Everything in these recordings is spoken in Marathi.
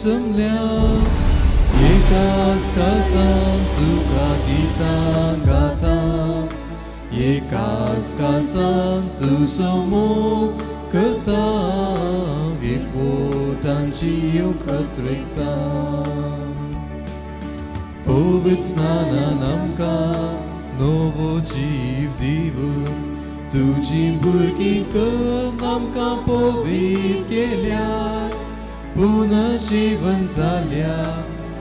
sumlia Yekas kasan tuka kita gata Yekas kasan tu somo kata Viputan ciu ketrikta Powiedz na namka nowo dziw divu Tudzim burki namka powiedzielia Puna जीवन झाल्या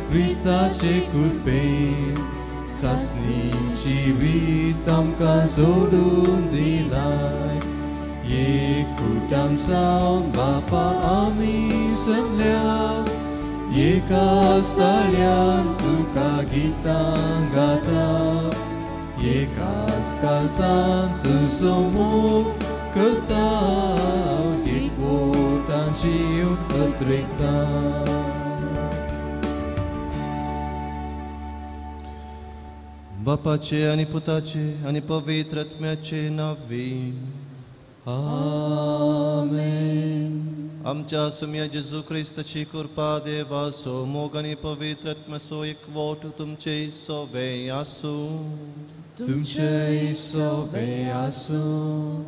ख्रिस्ताचे कृपेन सासनी जिवीत आमकां सोडून दिलाय एकूटाम सावन बापा आमी जमल्या एकाच ताळ्यान तुका गितां गाता एकाच काळजान तुजो मोग करता जीव अतिरिक्ता बापाचे आणि पुताचे आणि पवित्र आत्म्याचे नावे आमेन आमच्या सुम्या जेजू ख्रिस्ताची कृपा देवासो मोग आणि पवित्र आत्म्याचो एकवट तुमचे सोबे आसूं तुमचे सोबे आसूं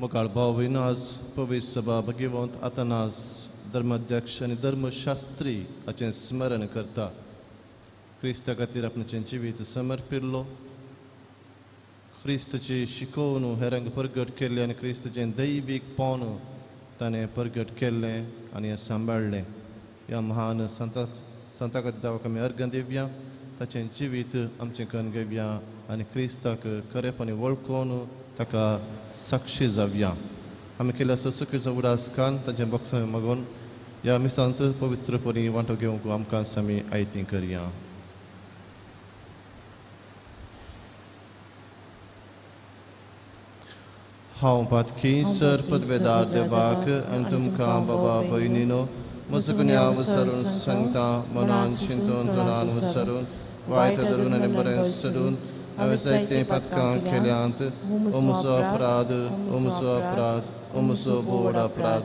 मुखार भावभयण आज पवित्र सभा भगिवंत आतानास धर्माध्यक्ष आणि धर्मशास्त्री हाचें स्मरण करता क्रिस्ता खातीर आपणाचें जिवीत समर्पिल्लो क्रिस्ताची शिकोवन हेरांक प्रगट केल्ली आनी क्रिस्ताचें दैवीकपण ताणें प्रगट केल्लें आनी हें सांबाळ्ळें ह्या महान संता खातीर ताका आमी अर्घ दिवया ताचें जिवीत आमचें करून घेवया आनी क्रिस्ताक खरेपणी वळखून ताका साक्षी जावया आमी केल्या चुकीचो उडास कान तांचे बॉक्सां मागून ह्या मिसांत पवित्रपणी वांटो घेवंक आमकां आमी आयतीं करया हांव पातकी सर पदवेदार देवाक आनी तुमकां बाबा भयणीनो म्हजो गुन्यांव विसरून सांगता मनान चिंतून तोंडान विसरून वायट धरून आनी बरें सरून हांवें जायते पातकां केल्यांत ओ म्हजो अपराध ओ म्हजो अपराध ओ म्हजो बोड अपराध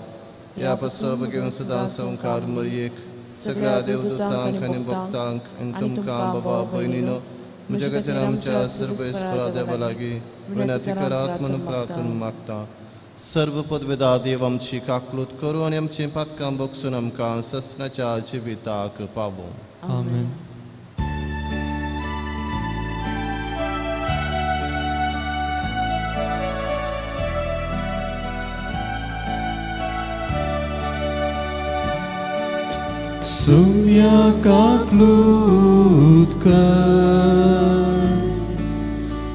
ह्या पासो घेवन सदां संवकार मरयेक सगळ्या देवदूतांक आनी भक्तांक आनी तुमकां बाबा भयणीनो म्हज्या खातीर आमच्या सर्वेस्परा देवा लागीं विनंती करात म्हणून प्रार्थना मागता सर्व पदवेदार देव आमची काकलूत करूं आनी आमची पातकां बगसून आमकां ससनाच्या जिविताक पावों आमेन Sumia kaklut कर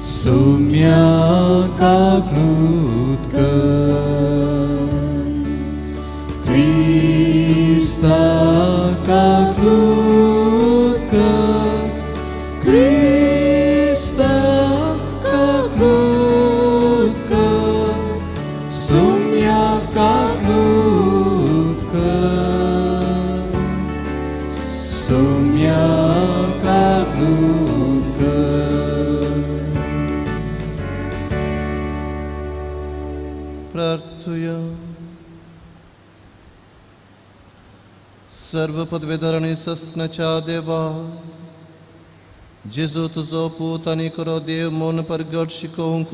Sumia kaklut कर Krista kaklut कर Krista kaklut कर Sumia kaklut कर Sumia kaklut कर प्रार्थुया सर्व पदवेदार आनी ससनाच्या देवा जेजू तुजो पूत आनी खरो देव मन परगट शिकोवंक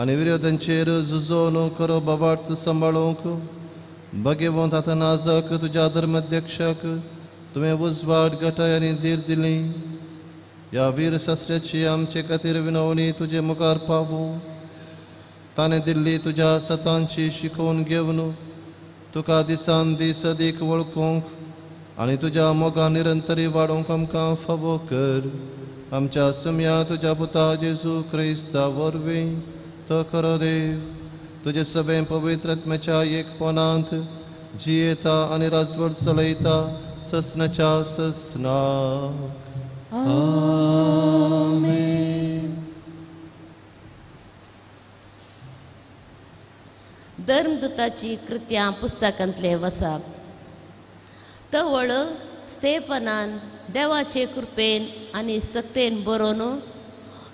आनी विरोधांचेर झुजोवन खरो बाबार्थ सांबाळोवंक भगवंत आतानाजाक तुज्या धर्माध्यक्षाक तुवें उजवाड गटाय आनी धीर दिली ह्या वीर शास्त्राची आमचे खातीर विनवणी तुजे मुखार पावूं ताणें दिल्ली तुज्या सतांची शिकोवन घेवन तुका दिसान दीस अदीक वळखूंक आनी तुज्या मोगा निरंतरी वाडोवंक आमकां फावो कर आमच्या सुम्या तुज्या पुता जेजू क्रिस्ता वरवीं तो खरो देव तुजे सभे पवित्र आत्म्याच्या एकपणांत जियेता आनी राजवट चलयता ससनाच्या ससनाक आमेन धर्मदूताची कृत्यां पुस्तकांतले वसाप तवळ स्तेफनान देवाचे कृपेन आनी सक्तेन बरोवन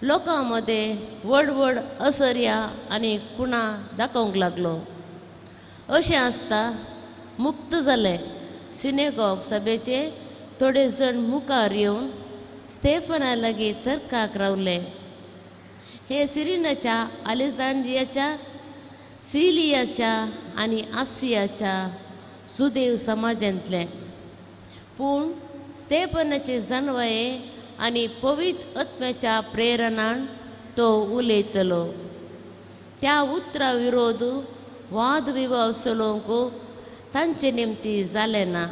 लोकां मदें व्हड व्हड असर्या आनी कुणां दाखोवंक लागलो अशें आसता मुक्त जाले सिनेगॉग सभेचे थोडे जण मुखार येवन स्तेफना लागीं तर्काक रावले. हे सिरिनाच्या, अलेक्झांड्रियाच्या, सिलियाच्या आनी आसियाच्या सुदैव समाजांतले. पूण स्तेफनाचे जाणवाये आनी पवित्र आत्म्याच्या प्रेरणान तो उलयतलो. त्या उतरा विरोध वाद विवाद चलोवंक तांचे निमती जाले ना.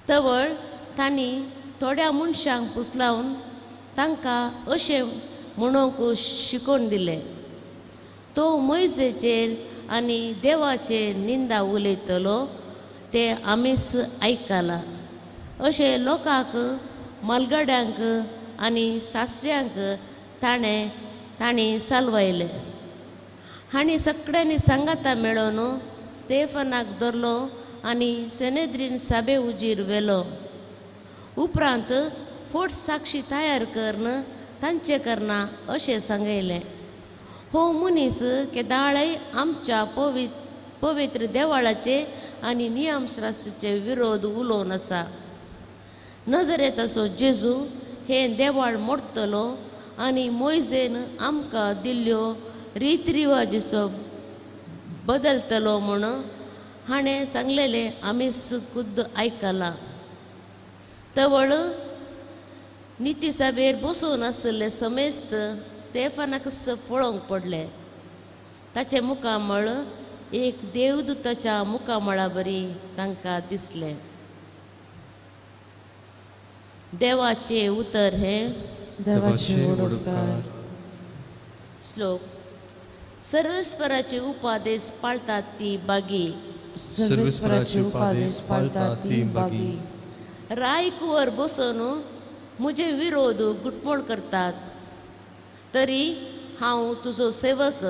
तवळ तांणी थोड्या मनशांक पुसलावन तांकां अशें म्हणूंक शिकोवन दिलें, तो मोइजेचेर आनी देवाचेर निंदा उलयतलो ते आमीच आयकलां. अशें लोकांक, मालगड्यांक आनी सासऱ्यांक तांणी सालवायले. हांणी सगळ्यांनी सांगाता मेळोन स्तेफनाक धरलो आनी सेनेद्रीन सभे उजीर व्हेलो. उपरांत फोट साक्षी तयार करन तांचे करना अशें सांगयलें. हो मनीस केदाळय आमच्या पवित्र देवाळाचे आनी नियमशास्त्राचे विरोध उलोवन आसा. नजरेताचो जेजू हे देवाळ मोडटलो आनी मोइजेन आमकां दिल्ल्यो रीतरिवाजीचो बदलतलो म्हूण हाणें सांगलेलें आमीच खुद्द आयकलां. तवळ निती सभेर बसून आसले समेस्त स्तेफनाक पळोवंक पडले. ताचे मुखामळ एक देवदूताच्या मुखामळा बरी तांकां दिसलें. देवाचे उतर हे देवाचे उडकार. श्लोक. सर्वेस्पराचे उपादेश पाळतात ती बागी. सर्वेस्पराचे उपादेश पाळतात ती बागी. रायकुवर बसून म्हजे विरोध गुटमोळ करतात. तरी हांव तुजो सेवक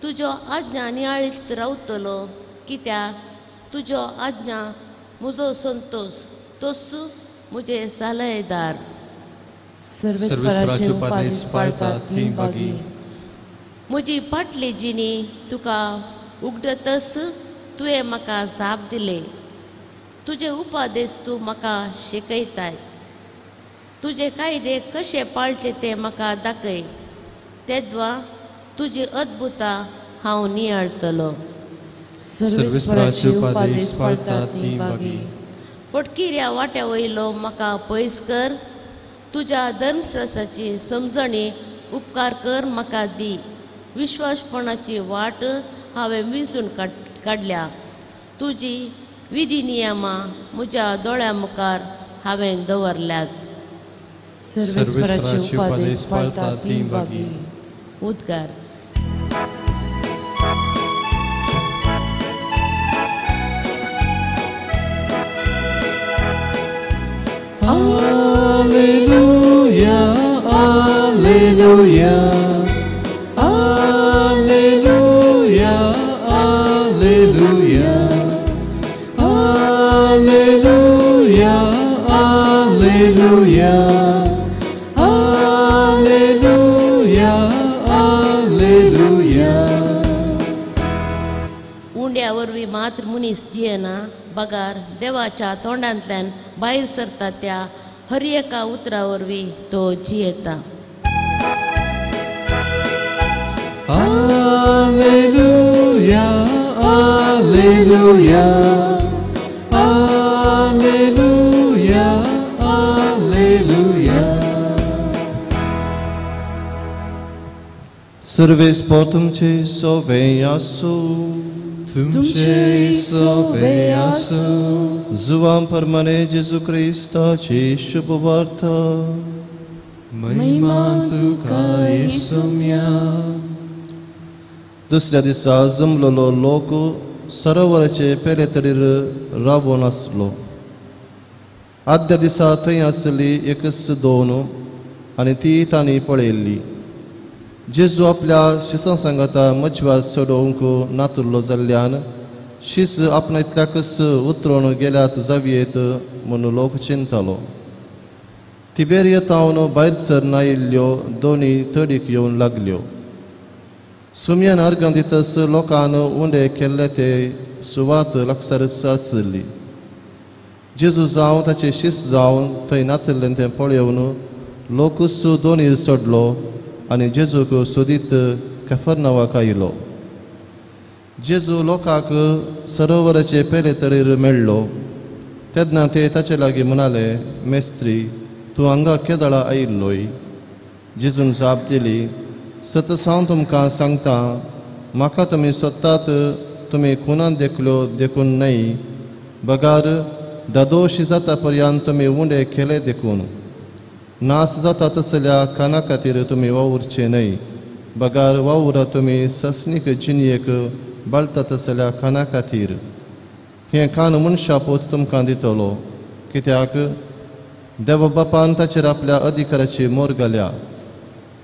तुज्यो आज्ञा नियाळीत रावतलो, कित्याक तुज्यो आज्ञा म्हजो संतोष, तोच म्हजे सालयदार. सर्वेस्पराचे उपादेश पाळतात ती बागी. म्हजी फाटली जिणी तुका उगडतस तुवें म्हाका जाप दिले. तुजे उपादेश तूं म्हाका शिकयताय. तुजे कायदे कशे पाळचे ते म्हाका दाखय. तेद्वा तुजी अद्भुतां हांव नियाळतलो. सर्वेस्पराचे उपादेश पाळतात ती बागी. फटकिऱ्या वाट्या वयलो म्हाका पयस कर. तुज्या धर्मशास्त्राची समजणी उपकार कर म्हाका दी. विश्वासपणाची वाट हांवें विसरून काडल्या. तुजी विधी नियमां म्हज्या दोळ्या मुखार हांवें दवरल्यात. सर्वेस्पराचे उपादेश पाळतात ती बागी. उद्गार. Alleluia, alleluia. Alleluia, alleluia. Alleluia, alleluia. Alleluia, alleluia. उंड्या वरवीं मात्र मनीस जियेना, बगार देवाच्या तोंडांतल्यान भायर सरता त्या हर एका उतरा वरवीं तो जियेता. Alleluia, alleluia. Alleluia, alleluia. Serveți potumce sovejasu, Tumce sovejasu. Zuvam परमने जेजू ख्रिस्ताची शुभवार्ता. महिमा तुका येसुम्या. दुसऱ्या दिसा जमलेलो लोक सरोवराचे पेले तडीर राबून आसलो. आदल्या दिसा थंय आसली एकच दोन आनी ती तांणी पळयल्ली. जेजू आपल्या शिसां सांगाता मच्छवार चडोवंक नातुरलो जाल्ल्यान शीस आपणांतल्याकच उतरोवन गेल्यात जावयेत म्हूण लोक चिंतालो. तिबेरिया तावन भायर सरना आयिल्ल्यो दोनी तडीक येवंक लागल्यो. सुमयान अर्गां दितस लोकान उंडे केल्ले ते सुवात लागसारच आसली. जेजू जावं ताचे शिस्त जावन थंय नातिल्लें तें पळयोवन लोकूच दोनीर चडलो आनी जेजूक सोदीत कफरनावाक आयलो. जेजू लोकांक सरोवराचे पेले तळीर मेळ्ळो तेन्ना ते ताचे लागीं म्हणाले, मेस्त्री, तूं हांगा केदळा आयिल्लोय? जेजून जाप दिली, सत सांव तुमकां सांगता, म्हाका तुमी सोदतात तुमी खुनान देखून न्हय, बगार दादोशी जाता पर्यंत तुमी उंडे केले देखून. नास जाता तसल्या काना खातीर तुमी वावुरचे न्हय, बगार वावुरा तुमी ससनीक जिणयेक बळटा तसल्या काना खातीर. हें कान मनशा पोत तुमकां दितलो, कित्याक देव बापान ताचेर आपल्या अधिकाराची मोर घाल्या.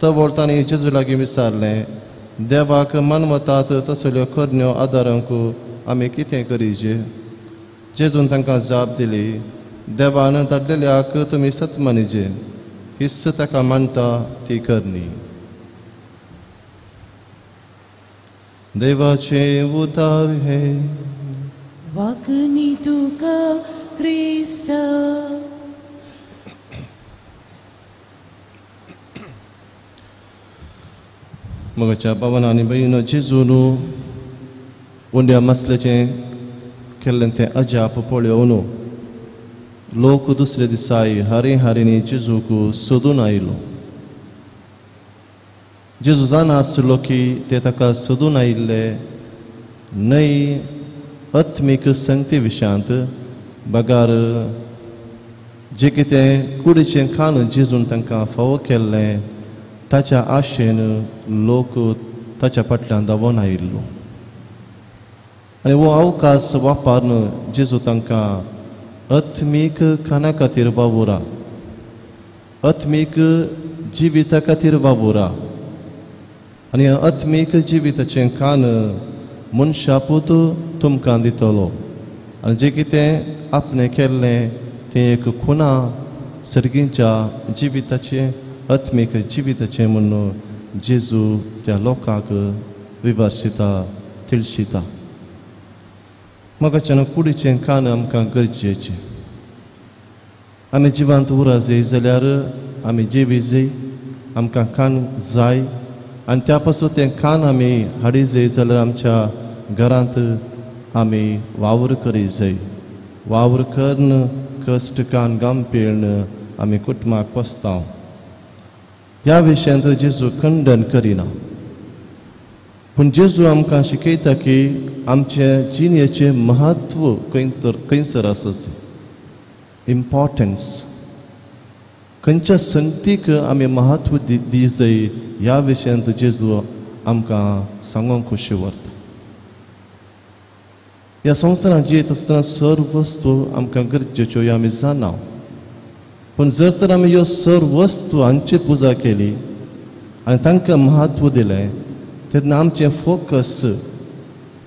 तवळ तांणी जेजू लागीं विचारलें, देवाक मानवतात तसल्यो करण्यो आदारूंक आमी कितें करीचे? जेजून तांकां जाप दिली, देवान धाडलेल्याक तुमी सत मानिजे, हिस्स ताका मानता ती करणी. देवाचे उदार हे वाकनी तुका क्रिस्त. मगाच्या भावांनी भयणीनो, जेजून उंड्या मसल्याचें केल्लें तें अजाप पळयोवन लोक दुसरे दिसाय हारींनी जेजूक सोदून आयलो. जेजू जानासलो की ते ताका सोदून आयिल्ले न्हय आत्मीक संगती विशयांत, बगार जें कितें कुडीचें खाण जेजून तांकां फावो केल्लें ताच्या आशेन लोक ताच्या फाटल्यान धांवून आयिल्लो. आनी हो अवकाश वापरून जेजू तांकां आत्मीक खाना खातीर वावुरा, आत्मीक जिविता खातीर वावुरा. आनी आत्मीक जिविताचें खाण मनशा पूत तुमकां दितलो. आनी जें कितें आपणें केल्लें तें एक खुना सर्गींच्या जिविताचें आत्मीक जिविताचें म्हणून जेजू त्या लोकांक विवासिता, तिळशिता. म्हाकाच्यान कुडीचें खाण आमकां गरजेचें. आमी जिवांत उरा जाय जाल्यार आमी जेवी जाय, आमकां खाण जाय, आनी त्या पासून तें खाण आमी हाडी जाय जाल्यार आमच्या घरांत आमी वावर करी जाय. वावर करून कश्ट कान गाम पिळन आमी कुटुंबाक पोसता. ह्या विशयांत जेजू खंडन करिना, पूण जेजू आमकां शिकयता की आमचे जिणेचें महत्व खंयसर आसा, इम्पॉर्टन्स खंयच्या संगतीक आमी महत्व दी जाय ह्या विशयांत जेजू आमकां सांगूंक खुशी व्हरता. ह्या संवसारांत जियेत आसतना सर्व वस्तू आमकां गरजेच्यो ह्यो आमी जाणा, पूण जर तर आमी ह्यो सर्व वस्तू हांची पुजा केली आनी तांकां महत्व दिलें तेन्ना आमचें फोकस,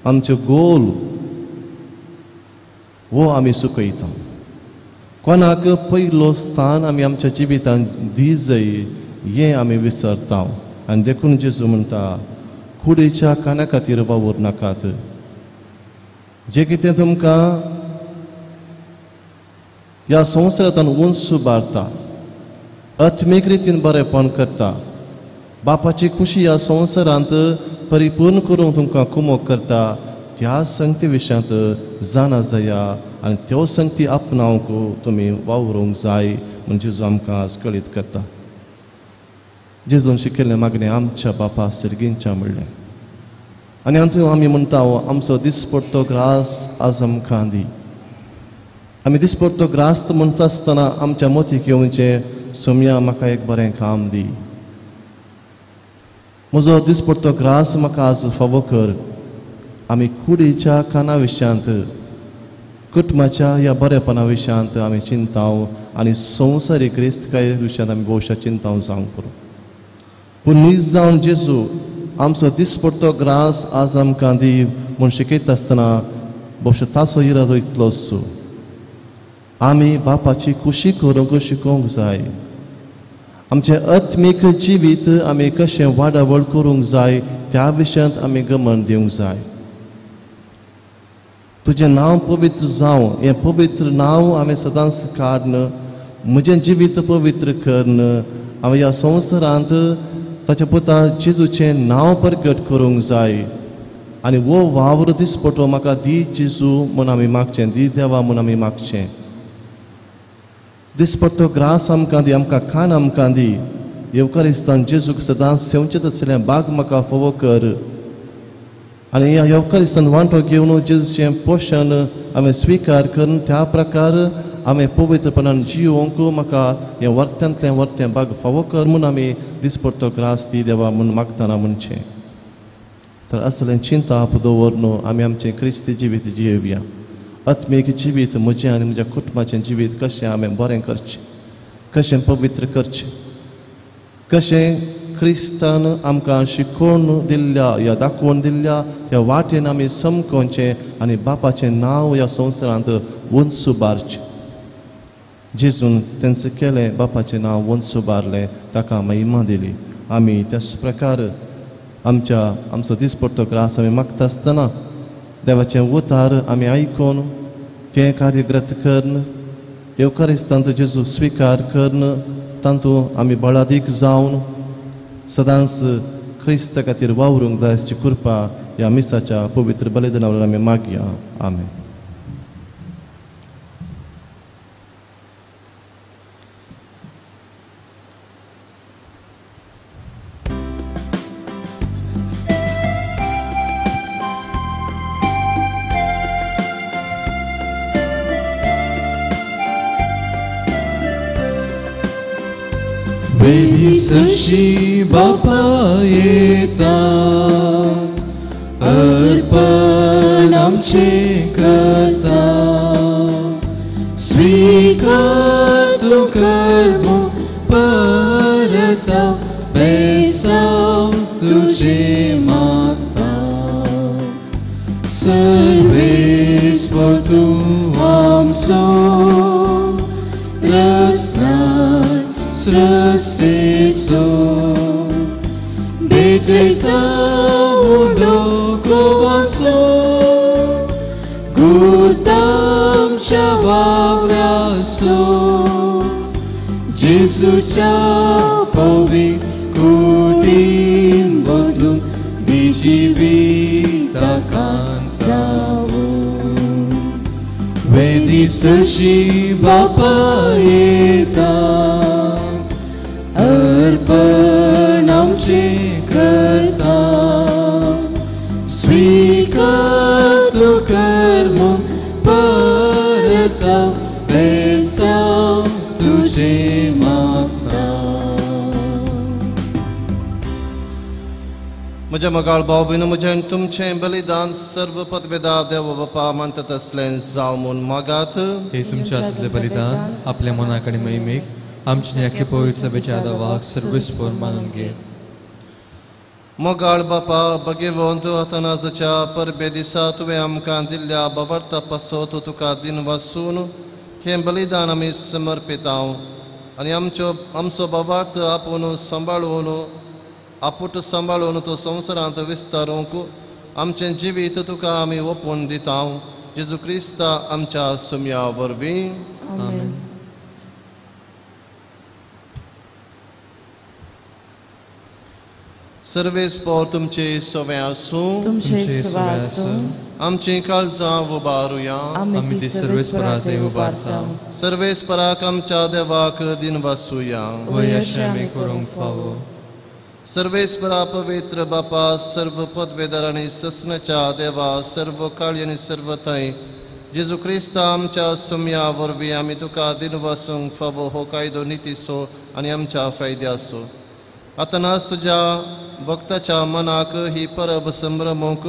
आमचो गोल हो आमी चुकयता. कोणाक पयलो स्थान आमी आमच्या जिवितांत दी जाय हें आमी विसरता. आनी देखून जेजू म्हणटा, कुडीच्या काना खातीर वावूर नाकात. जें कितें तुमकां ह्या संवसारांत उंच सुबारता, आत्मीक रितीन बरेंपण करता, बापाची खुशी ह्या संवसारांत परिपूर्ण करूंक तुमकां कुमोग करता, त्या संगती विशयांत जाणा जाया आनी त्यो संगती आपणावंक तुमी वावरूंक जाय म्हूण जेजू आमकां आज कळीत करता. जेजून शिकयल्लें मागणें आमच्या बापा सर्गींच्या म्हणलें. आनी हातूंत आमी म्हणटा, आमचो दिसपट्टो ग्रास आज आमकां दी. आमी दिसपट्टो ग्रास म्हणटा आसतना आमच्या मतीक येवचें, सोम्या म्हाका एक बरें काम दी, म्हजो दिसपट्टो ग्रास म्हाका आज फावो कर. आमी कुडीच्या काना विशयांत, कुटुंबाच्या ह्या बरेपणा विशयांत आमी चिंताव आनी संवसारीक क्रिस्तकाये विशयांत आमी भोवशा चिंताव जावंक पुरो. पूण नीज जावन जेजू आमचो दिसपट्टो ग्रास आज आमकां दी म्हूण शिकयता आसतना भोवशो ताचो इरादो इतलोच, आमी बापाची खुशी करूंक शिकोवंक जाय. आमचें आत्मीक जिवीत आमी कशें वाडावळ करूंक जाय त्या विशयांत आमी गमन दिवंक जाय. तुझें नांव पवित्र जावं हें पवित्र नांव हांवें सदांच काडन म्हजें जिवीत पवित्र करन हांवें ह्या संवसारांत ताच्या पुता जेजूचें नांव प्रगट करूंक जाय आनी वो वावर दिसपटो म्हाका दी जेजू म्हूण आमी मागचें दी देवा म्हूण आमी मागचें दिसपट्टो ग्रास आमकां दी आमकां खाण आमकां दी येवकारिस्तान जेजूक सदांच सेवचें तसलें बाग म्हाका फोवो कर आनी ह्या येवकारिस्तान वांटो घेवन जेजूचें पोशण हांवें स्विकार करून त्या प्रकार हांवें पवित्रपणान जिवोंक म्हाका हें वर्त्यांतलें वर्तें बाग फावो कर म्हूण आमी दिसपट्टो ग्रास दी देवा म्हूण मागतना म्हणचें तर असलें चिंता आप दवरन आमी आमचें क्रिस्ती जिवीत जियेवया आत्मीक जिवीत म्हजें आनी म्हज्या कुटुंबाचें जिवीत कशें हांवें बरें करचें कशें पवित्र करचें कशें क्रिस्तान आमकां शिकोवन दिल्ल्या या दाखोवन दिल्ल्या त्या वाटेन आमी समकोवचें आनी बापाचें नांव ह्या संवसारांत वंच उबारचें जेजून तेंच केलें बापाचें नांव वंच उबारलें ताका महिमा दिली आमी त्याच प्रकार आमचो दिसपट्टो ग्रास आमी मागता आसतना देवाचें उतार आमी आयकून तें कार्यग्रत करन येवकारिस्तांत जेजू स्विकार करन तातूंत आमी बळादीक जावन सदांच क्रिस्त खातीर वावरूंक जाय अशी कृपा ह्या मिसाच्या पवित्र बलिदाना वरवीं आमी मागया आमेन वेदीसशी बापा येता अर्पण आमचें करता स्वीकार तूं कर परता बेसांव तुजें मागता सर्वेस्वर तूं आमचो रचनार सृष्टिचो बेटयता मुंडो गोवाचो गुता आमच्या वावराचो जेजूच्या पवित्र कुडीन बदलून दी जिविताकान जावूं वेदीसशी बापा येता अर्पण आमचें करता स्वीकार तूं कर म्हूण परता बेसांव तुजें मागता म्हज्या मोगाळ भाव भयणो म्हजें तुमचें बलिदान सर्व पदवेदार देव बापा मानता तसलें जावं म्हूण मागात हे तुमच्या हातांतलें बलिदान आपल्या मनाक आनी महिमेक आमच्या नेके पवित्र सभेच्या आदावाक सर्वेस्पर मानून घे मोगाळ बापा भगवंत अतनाजच्या परबे दिसा तुवें आमकां दिल्ल्या बवरता पासत तुका दिन वासून हें बलिदान आमी समर्पितांव आनी आमचो बवार्थ आपूण सांबाळून आपूट सांबाळून तो संवसारांत विस्तारूंक आमचें जिवीत तुका आमी ओपून दितांव जेजू क्रिस्ता आमच्या सुम्या वरवीं आमेन सर्वेस्पर तुमचे सवे आसूं तुमचे सुवासून आमची काळजां उबारुया आमी ती सर्वेस्पराक उबारता सर्वेस्पराक आमच्या देवाक दिन वासुया वयशें आमी करूंक फावो सर्वेस्परा पवित्र बापा सर्व पदवेदार आनी ससनाच्या देवा सर्व काळी आनी सर्व थंय जेजू क्रिस्ता आमच्या सुम्या वरवीं आमी तुका दिन वासूंक फावो हो कायदो नितीसो आनी आमच्या फायद्याचो आतानाच तुज्या भक्ताच्या मनाक ही परब संभ्रमूंक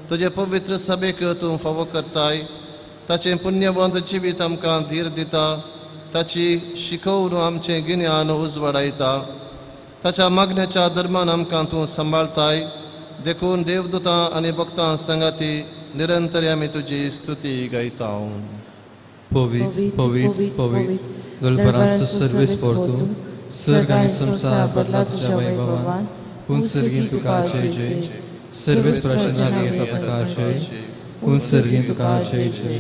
तुजे पवित्र सभेक तूं फावो करताय ताचें पुण्यवंत जिवीत आमकां धीर दिता ताची शिकवण आमचें गिन्यान उजवाडायता ताच्या मागण्याच्या धर्मान आमकां तूं सांबाळताय देखून देवदूतां आनी भक्तां संगाती निरंतर आमी तुजी स्तुती गायता पवित्र पवित्र पवित्र दलबरांचो सर्वेस्पर तूं सर्ग आनी संसार बदला तुज्या वैभवान सर्गी तुका जय जय सर्वेस्पराचे नादी येता ताका जय उत्सर्गी तुका जय जय.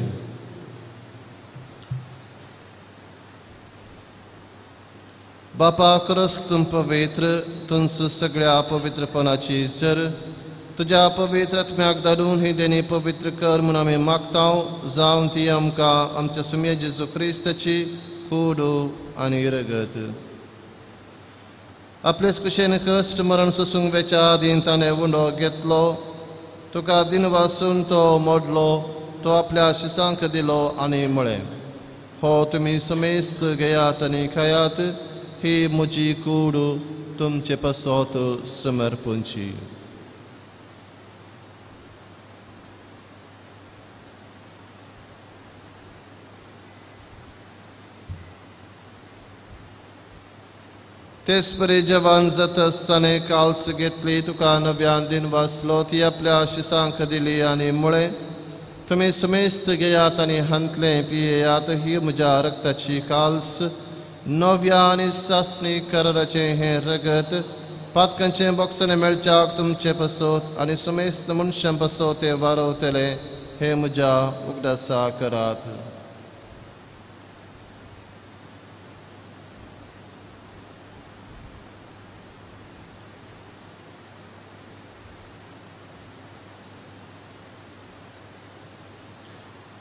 बापा खरंच तुम पवित्र, तुमच सगळ्या पवित्रपणाची झर तुझ्या पवित्र आत्म्याक धाडून ही देणी पवित्र कर म्हणून आमी मागतांव. जावन ती आमकां आमच्या सुमये जेजू क्रिस्ताची कूड आनी रगत. आपलेच कुशेन कश्ट मरण सोसूंक वेच्या आदीं ताणें उंडो घेतलो. तुका दिन वासून तो मोडलो, तो आपल्या शिसांक दिलो आनी म्हळें, हो तुमी समेस्त घेयात आनी खायात, ही म्हजी कूड तुमचे पासत समर्पूंची. तेच परी जवान जाता आसतना काल्स घेतली, तुका नव्यान दिन वाचलो, ती आपल्या शिसांक दिली आनी म्हळें, तुमी समेस्त घेयात आनी हंतले पियेयात, ही म्हज्या रक्ताची काल्स, नव्या आनी सासणी कराराचें हें रगत, पातकांचें बॉक्साने मेळच्याक तुमचे पासत आनी समेस्त मनशां पासत तें वारवतले, हे म्हज्या उगडासा करात.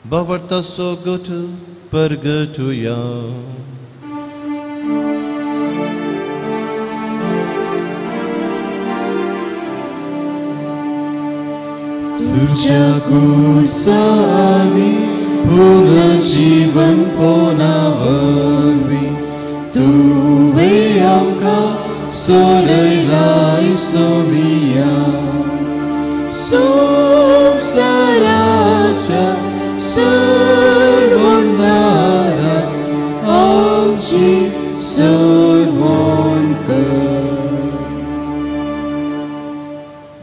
Bavarta so gut pergetuya. तुझ्या कुसानी पुनर्जीवन पोनावरवी, तुवे आमकां सोडयलाय सोमिया. संसाराच्या सर्वोन्दारा आमची सरमोन कर.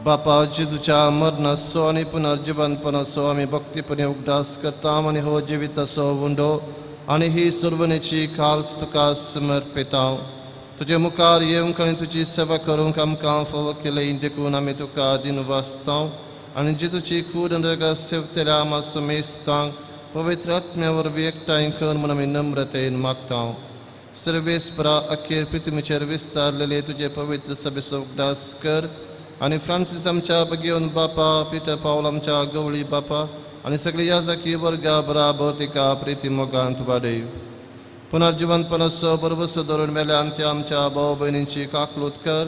बापा जेजूच्या मरणाचो आनी पुनर्जीवनपणाचो आमी भक्तीपणे उगडास करता आनी हो जिविताचो उंडो आनी ही सुरवणेची काल्स तुका समर्पिता. तुजे मुखार येवंक आनी तुजी सेवा करूंक आमकां फावो केलें देखून आमी तुका दिन वाचता आनी जेजूची कूड आनी रगत सेवतल्या आमा समेस्तांक पवित्र आत्म्या वरवीं एकठांय कर म्हूण आमी नम्रतेन मागता. सर्वेस्परा अखेर पृथ्वीचेर विस्तारलेले तुजे पवित्र सभेचो उगडास कर आनी फ्रांसीस आमच्या भगिवन बापा, पिटर पावल आमच्या गवळी बापा आनी सगळी याजकी वर्गा बराबर तिका प्रिती मोगांत वाडय. पुनर्जीवनपणाचो बरोवसो धरून मेल्यान त्या आमच्या भाव भयणींची काकलूत कर.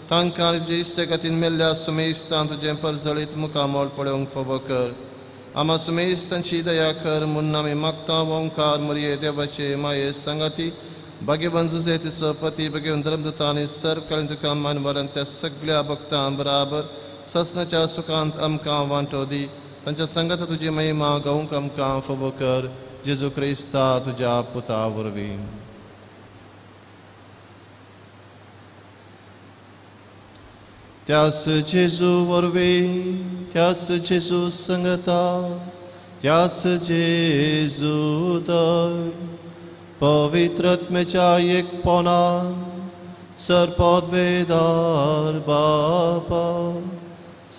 तांकां आनी तुजे इश्टगतीन मेल्ल्या सुमेस्तां तुजें परजळीत मुखामोल पळोवंक फावो कर. आमा सुमेस्तांची दया कर म्हूण आमी मागता. ओंकार मरिये देवाचे माये संगाती, भगवान जुजे तिचो पती, भगवान धर्मदूत आनी सर्वकालीन तुका मानवरान त्या सगळ्या भक्तां बराबर ससनाच्या सुखांत आमकां वांटो दी. तांच्या संगत तुजी महिमा गावंक आमकां फावो कर. जेजू क्रिस्ता तुज्या पुता वरवीं. त्याच जेजू वरवीं, त्याच जेजू संगता, त्याच जेजू दय, पवित्र आत्म्याच्या एकपणान सरपदवेदार बापा,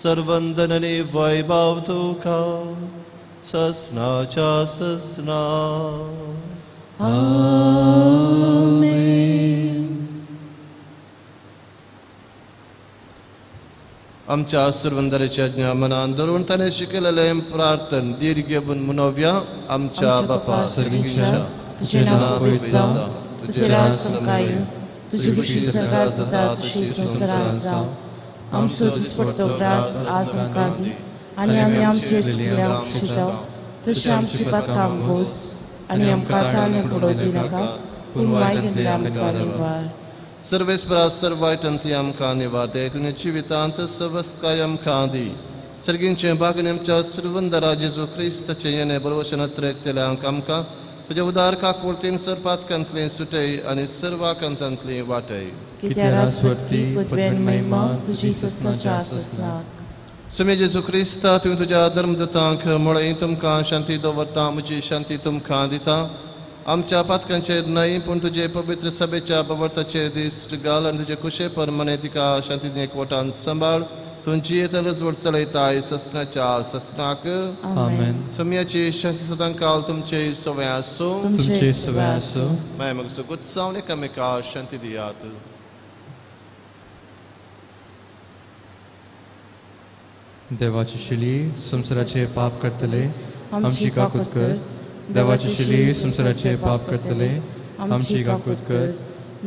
सर्वंदन आनी वैभव तुका ससनाच्या ससना. आमेन. आमच्या सर्वंदराच्या ज्ञा मनान धरून ताणें शिकयलेलें प्रार्थन दीर्घ घेवन मनोवया. आमच्या बापा सर्गीच्या, तुझें नांव पवित्र जावं, तुजें राज समका येवं, तुजी कुशी स्वर्गांत जाता तशी संवसारांत जावं. आमचो दिसपट्टो ग्रास आज आमकां दी आनी आमी आमचे चुकल्यांक क्षिता तशी आमची पातकां आमकां आनी आमकां ताळणे पडोवं दिनाका, पूण वायट आमकां निवार. सर्वेस्परा सर्वायटांतली आमकां निवार दे. तुजे जिवितांत सवस्तकाय आमकां दी. सर्गींचे भागने आमच्या सर्वंदरा जेजू क्रिस्ताचे येणे बरोवशेन अत्रेकतेल्यांक आमकां तुजे उदार काकूळतीन सरपातकांतली सुटय आनी सर्वांकांतांतली वाटय. कित्या राजवटी पदवेन महिमा तुजी ससनाच्या आसनाक. सुमे जेजू क्रिस्ता तुवें तुज्या धर्मदूतांक म्हळें, तुमकां शांती दवरता, म्हजी शांती तुमकां दिता. आमच्या पातकांचेर न्हय पूण तुजे पवित्र सभेच्या बवरताचेर दिश्ट घाल आनी तुजे कुशे परमने तिका शांतीन एकवटान सांबाळ. तुमची येतलच वडचलयताय ससनाच्या ससनाक आमेन. सम्याची शांती सदां काल तुमचे सवय असो तुमचे सवय असो. माय मग सुगुत्सावणे एकामेका शांती दियात. देवाची शिली संसाराचे पाप करतले आमची काकूत कर. देवाची शिली संसाराचे पाप करतले आमची काकूत कर.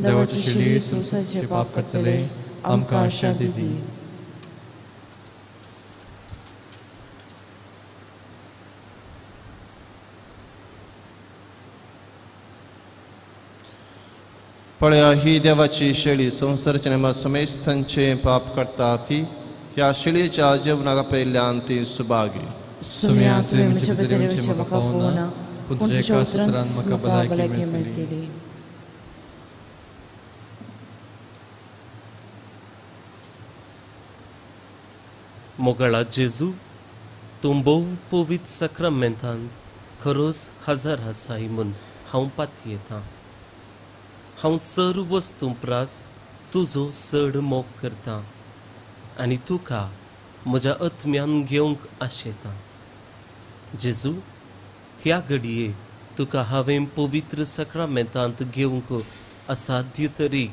देवाची शिली संसाराचे पाप करतले आमकां शांती दी. पळया ही देवाची शेळी संसाराच्या नेमा समेस्थांचे पाप करता ती ह्या शेळयेच्या जेवणाक पयल्यान ती सुभागी. सुम्या तुवें म्हज्या भितरचे म्हाका पळोवना पूण तुज्या उतरांत म्हाका भलायकी मेळटली. मोगळा जेजू तूं भोव पवित्र सक्रामेंतांत खरोच हजर आसाय म्हूण हांव पाती येतां. हांव सर्व वस्तू प्रास तुजो चड मोग करतां आनी तुका म्हज्या आत्म्यान घेवंक आशेतां. जेजू ह्या घडये तुका हांवें पवित्र सक्रामेंतांत घेवंक असाध्य तरी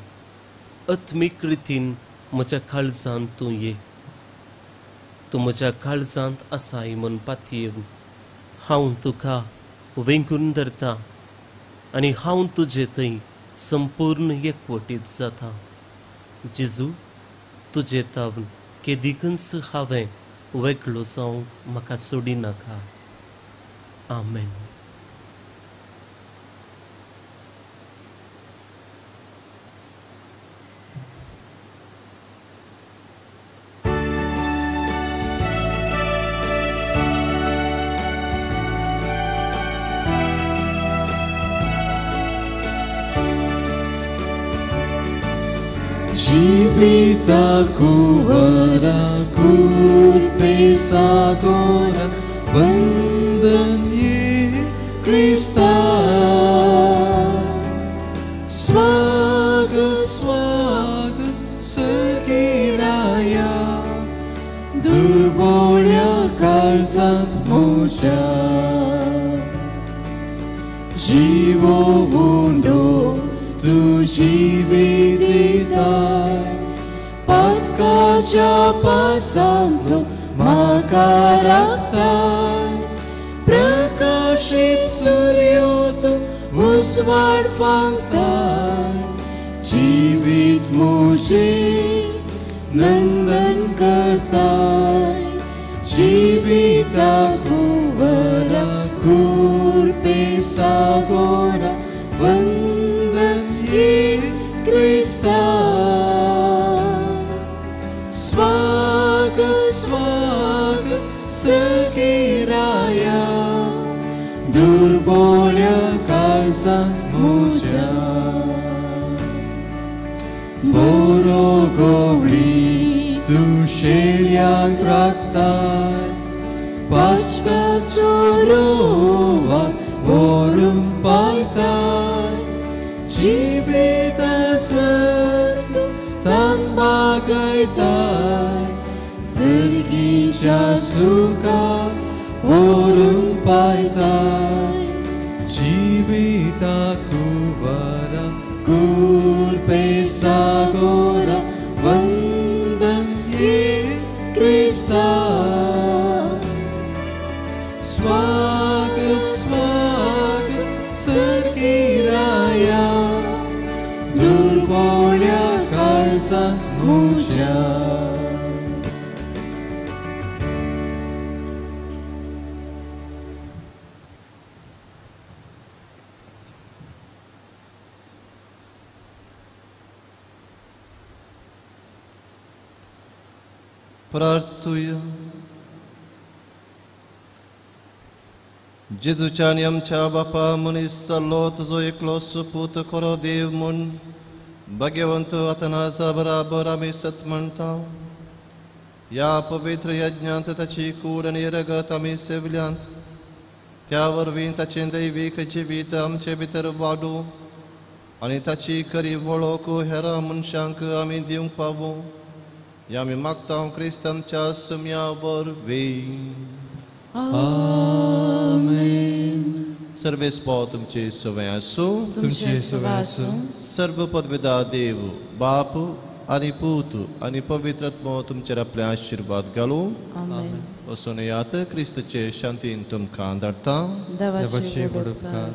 आत्मीक रितीन म्हज्या काळजांत तूं ये. तूं म्हज्या काळजांत आसाय म्हूण पातयेवन हांव तुका वेंगून धरतां आनी हांव तुजे थंय संपूर्ण एकवटीत जाता. जेजू तुजे तावन केदीकच हांवें वेगळो जावंक म्हाका सोडी नाका. आमेन. Jibitaku varaku pesagora vandan ye Krista. Swaga swaga sergiraya durbolya karzant moja jivo undo tu jividitai patkaja pasanto makaraktai prakashit suryoto musvar fantai jivit mujhe nandan kartai jivitaku varakur pesagora vandan ye Krista. Swaga swaga sergiraya durbolya karzant moja borogovli tu shelyak raktai paschka sorova vorum paitai jibita sertu tan bagaitai sergicha suka vorum paitai jibitaku vara kurpesagora vandan ye Krista. Swagat swagat sergiraya durbolya karzant moja. Prartuję. Jezucia niamcia bapa munissa lot zo eklos put koro dev mun भगवंत अतनाचा बराबर आम्ही सत म्हणता. या पवित्र यज्ञांत ताची कूड आणि रगत आम्ही सेवल्यांत त्या वरवीं ताचें दैवीक जिवीत आमचे भितर वाडू आनी ताची खरी वळख हेर मनशांक आमी दिवंक पावूं Ja mi magta Christam časem ja vorvi. Amen. सर्वे तुम चे सवयासु तुमचे सवासु सर्वपद विदा देव बाप आणि पूत आणि पवित्रात्मा तुमच्यावर आपले आशीर्वाद घालू Amen. असं यात ख्रिस्तचे शांतीन तुमका अंधारता देवाचे उपकार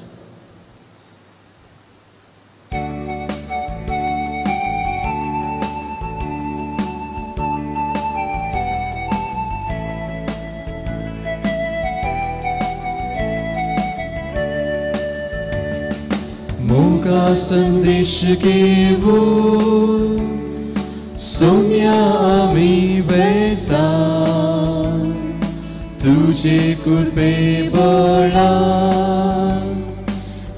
मोगा संदेश घेऊ सोम्या आम्ही बेता तुझे कृपे बळा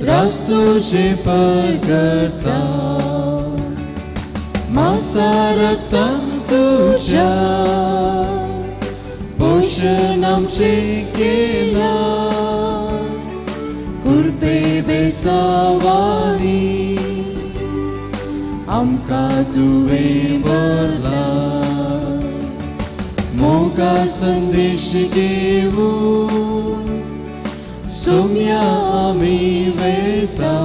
रास्तोचे परगडता मासा रक्तान तुझ्या पोषण आमचे केला कृपे बेसावानी आमका तुवे बोला मोगा संदेश घेऊ सोम्या आम्ही वेता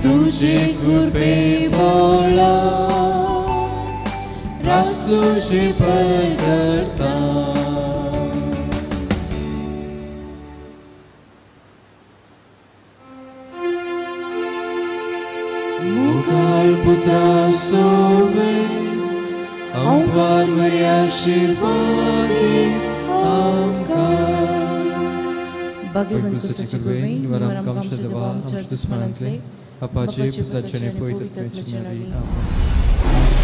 तुझे कृपे बोला रास्तोचे परगडता Mughal putra sobe, ampar Maria shirvani amka. Bhagavan kusachigubay, Varam kam shadava, am shadusmanantle, apache putachane poitatmechimari. Amen.